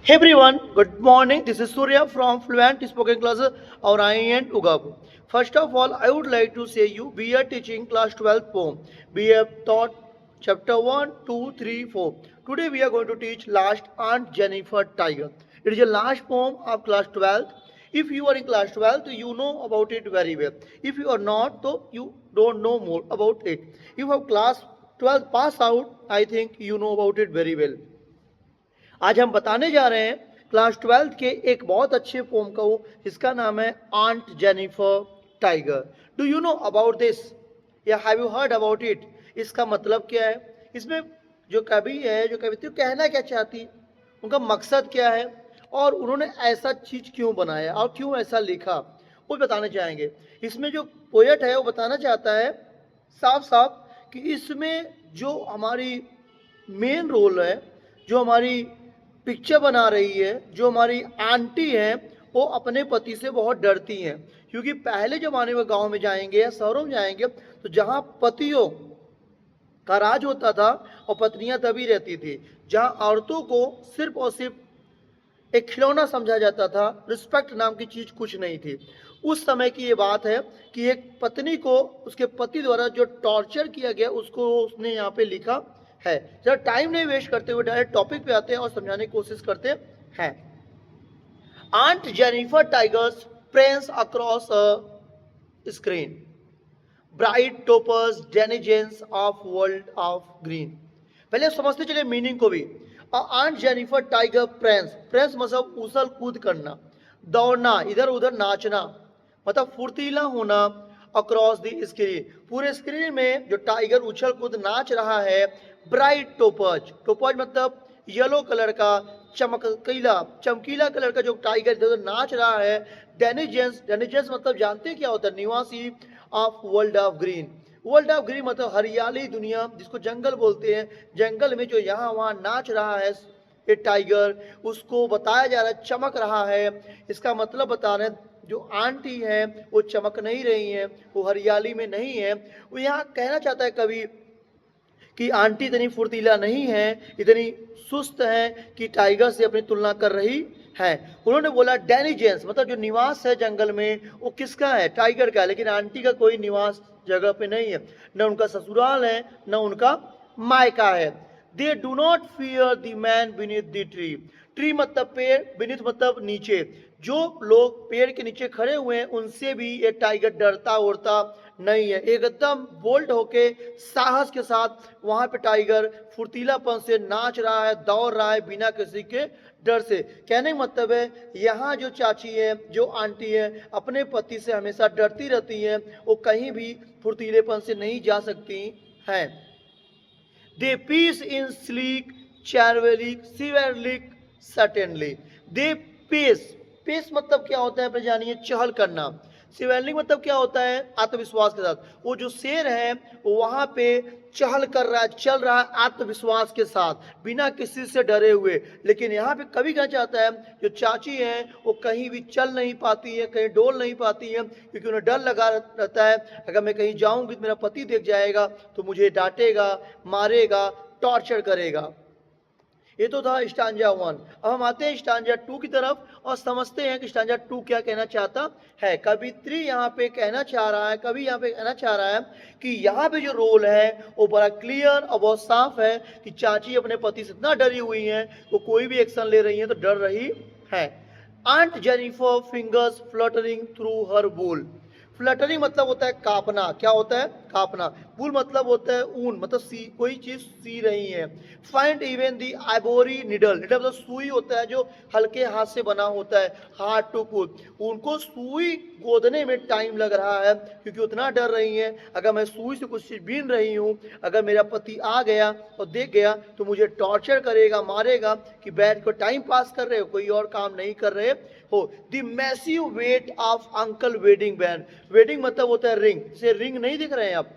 Hey everyone, good morning. This is Surya from Fluent Spoken Classes or IN Ugab. First of all, I would like to say you we are teaching class 12 poem. We have taught chapter 1, 2, 3, 4. Today we are going to teach last Aunt Jennifer Tiger. It is a last poem of class 12. If you are in class 12, you know about it very well. If you are not, so you don't know more about it. If you have class 12 pass out, I think you know about it very well. आज हम बताने जा रहे हैं class 12 के एक बहुत अच्छे पोम को जिसका नाम है aunt Jennifer tiger. Do you know about this या have you heard about it? इसका मतलब क्या है? इसमें जो कवि है, जो कविता कहना क्या चाहती, उनका मकसद क्या है और उन्होंने ऐसा चीज क्यों बनाया और क्यों ऐसा लिखा, वो बताना चाहेंगे। इसमें जो पोएट है वो बताना चाहता है साफ साफ कि इसमें जो हमारी मेन रोल है, जो हमारी पिक्चर बना रही है, जो हमारी आंटी है, वो अपने पति से बहुत डरती हैं। क्योंकि पहले जमाने में गांव में जाएंगे या शहरों में जाएंगे तो जहां पतियों का राज होता था और पत्नियां तभी रहती थी, जहां औरतों को सिर्फ और सिर्फ एक खिलौना समझा जाता था, रिस्पेक्ट नाम की चीज कुछ नहीं थी। उस समय की ये बात है कि एक पत्नी को उसके पति द्वारा जो टॉर्चर किया गया उसको उसने यहाँ पे लिखा है। जरा टाइम नहीं वेस्ट करते हुए डायरेक्ट टॉपिक पे आते हैं और समझाने की कोशिश करते हैं। Aunt Jennifer tigers prance across a screen, bright topaz denizens of world of green. पहले समझते चले मीनिंग को भी। Aunt Jennifer tiger prance, prance मतलब उछल कूद करना, दौड़ना, इधर उधर नाचना, मतलब फुर्तीला होना। अक्रॉस द स्क्रीन, पूरे स्क्रीन में जो टाइगर उछल कूद नाच रहा है। ब्राइट टोपज, टोपज मतलब येलो कलर का चमकीला चमकीला कलर का जो टाइगर इधर उधर नाच रहा है। डेनिजेंस, डेनिजेंस मतलब जानते हैं क्या होता है? निवासी of world of green. World of green मतलब हरियाली दुनिया, जिसको जंगल बोलते हैं। जंगल में जो यहाँ वहाँ नाच रहा है ये टाइगर, उसको बताया जा रहा है चमक रहा है। इसका मतलब बता रहे हैं जो आंटी है वो चमक नहीं रही है, वो हरियाली में नहीं है। वो यहाँ कहना चाहता है कवि कि आंटी इतनी फुर्तीला नहीं है, इतनी सुस्त है कि टाइगर से अपनी तुलना कर रही है। उन्होंने बोला डेनिजेंस मतलब जो निवास है जंगल में वो किसका है? टाइगर का है। लेकिन आंटी का कोई निवास जगह पे नहीं है, न उनका ससुराल है न उनका मायका है। They do not fear the man beneath the tree, tree मतलब पेड़, बीनीथ मतलब नीचे। जो लोग पेड़ के नीचे खड़े हुए हैं उनसे भी ये टाइगर डरता उड़ता नहीं है। एकदम बोल्ड होके साहस के साथ वहां पे टाइगर फुर्तीलापन से नाच रहा है, दौड़ रहा है बिना किसी के डर से। कहने का मतलब है यहाँ जो चाची है, जो आंटी है, अपने पति से हमेशा डरती रहती है, वो कहीं भी फुर्तीलेपन से नहीं जा सकती हैं। They pace in sleek chivalric chivalric certainly. They pace, pace मतलब क्या होता है? जानिए, चहल करना। शिवलिंग मतलब क्या होता है? आत्मविश्वास के साथ। वो जो शेर है वो वहां पे चहल कर रहा है, चल रहा है आत्मविश्वास के साथ, बिना किसी से डरे हुए। लेकिन यहाँ पे कभी क्या चाहता है, जो चाची है वो कहीं भी चल नहीं पाती है, कहीं डोल नहीं पाती है, क्योंकि उन्हें डर लगा रहता है अगर मैं कहीं जाऊंगी तो मेरा पति देख जाएगा तो मुझे डांटेगा, मारेगा, टॉर्चर करेगा। ये तो था स्टांजा 1। अब हम आते हैं स्टांजा 2 की तरफ और समझते हैं कि स्टांजा 2 क्या कहना चाहता है। कवित्री यहाँ पे कहना चाह रहा है, कवि यहाँ पे कहना चाह रहा है कि यहाँ पे जो रोल है वो बड़ा क्लियर और बहुत साफ है कि चाची अपने पति से इतना डरी हुई है, वो कोई भी एक्शन ले रही है तो डर रही है। Aunt Jennifer fingers fluttering through her wool. Fluttering मतलब होता है कांपना। क्या होता है? कांपना। वूल मतलब होता है ऊन, मतलब सी कोई चीज सी रही है। Find even the ivory needle, needle मतलब सुई होता है जो हल्के हाथ से बना होता है, हार्ड टू पुल। उनको सुई गोदने में टाइम लग रहा है क्योंकि उतना डर रही है अगर मैं सुई से कुछ चीज बीन रही हूँ, अगर मेरा पति आ गया और देख गया तो मुझे टॉर्चर करेगा, मारेगा कि बैठ कर टाइम पास कर रहे हो, कोई और काम नहीं कर रहे हो। The massive weight of uncle wedding band, wedding मतलब होता है रिंग, से रिंग नहीं दिख रहे हैं आप,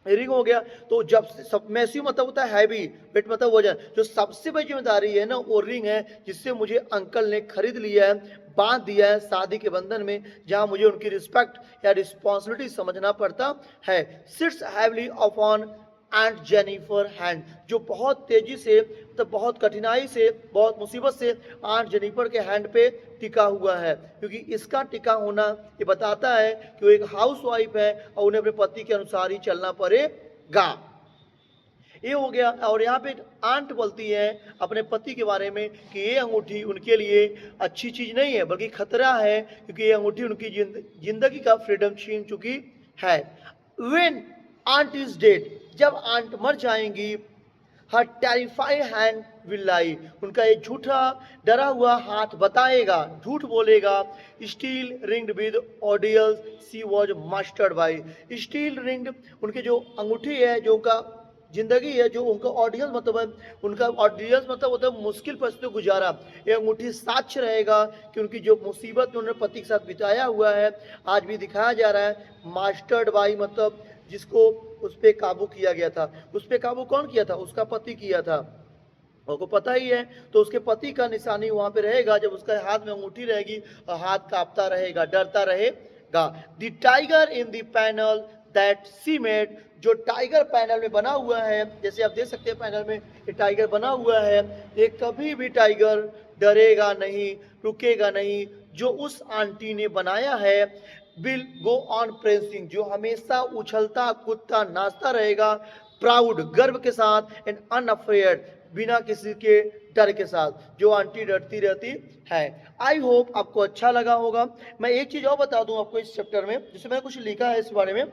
रिंग हो गया। तो जब सब मैसिव मतलब होता है हैवी, वेट मतलब वजन। जो सबसे बड़ी जिम्मेदारी है ना वो रिंग है, जिससे मुझे अंकल ने खरीद लिया है, बांध दिया है शादी के बंधन में, जहां मुझे उनकी रिस्पेक्ट या रिस्पॉन्सिबिलिटी समझना पड़ता है। Sits heavily upon and Jennifer hand, जो बहुत तेजी से, तो बहुत कठिनाई से, बहुत मुसीबत से आंट जेनिफर के हैंड पे टिका हुआ है। क्योंकि इसका टिका होना ये बताता है कि वो एक हाउस वाइफ है और उन्हें अपने पति के अनुसार ही चलना पड़ेगा। ये हो गया। और यहाँ पे आंट बोलती है अपने पति के बारे में कि ये अंगूठी उनके लिए अच्छी चीज नहीं है बल्कि खतरा है, क्योंकि ये अंगूठी उनकी जिंदगी का फ्रीडम छीन चुकी है। When aunt is dead, जब आंट मर जाएंगी, her terrified hand will lie, उनका ये झूठा डरा हुआ हाथ बताएगा, झूठ बोलेगा। Still ringed with ordeals she was mastered by, still ringed उनकी जो अंगूठी है, जो उनका जिंदगी है, जो उनका ऑडियंस मतलब है, उनका ऑडियंस मतलब होता है मुश्किल परिस्थितियों गुजारा। ये अंगूठी साक्ष्य रहेगा कि उनकी जो मुसीबत उन्होंने पति के साथ बिताया हुआ है आज भी दिखाया जा रहा है। मास्टर्ड बाई मतलब जिसको उस पर काबू किया गया था। उस पर काबू कौन किया था? उसका पति किया था। आपको पता ही है। तो उसके पति का निशानी वहां पे रहेगा, जब उसके हाथ में अंगूठी रहेगी और हाथ कांपता रहेगा, डरता रहेगा। The tiger in the panel that C made, जो टाइगर पैनल में बना हुआ है, जैसे आप देख सकते हैं पैनल में ये टाइगर बना हुआ है, ये कभी भी टाइगर डरेगा नहीं, रुकेगा नहीं। जो उस आंटी ने बनाया है विल गो ऑन प्रेसिंग, जो हमेशा उछलता कूदता नाचता रहेगा, प्राउड गर्व के साथ, एंड अनअफ्रेड बिना किसी के डर के साथ। जो आंटी डरती रहती है। आई होप आपको अच्छा लगा होगा। मैं एक चीज और बता दूं आपको इस चैप्टर में, जिसमें मैंने कुछ लिखा है इस बारे में।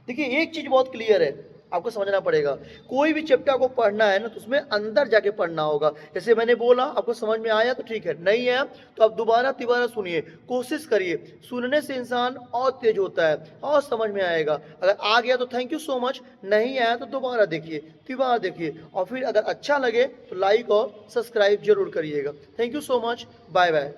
देखिए एक चीज बहुत क्लियर है, आपको समझना पड़ेगा। कोई भी चैप्टर को पढ़ना है ना तो उसमें अंदर जाके पढ़ना होगा। जैसे मैंने बोला, आपको समझ में आया तो ठीक है, नहीं आया तो आप दोबारा तिबारा सुनिए, कोशिश करिए। सुनने से इंसान और तेज होता है और समझ में आएगा। अगर आ गया तो थैंक यू सो मच, नहीं आया तो दोबारा देखिए, तिबारा देखिए, और फिर अगर अच्छा लगे तो लाइक और सब्सक्राइब जरूर करिएगा। Thank you so much, bye bye.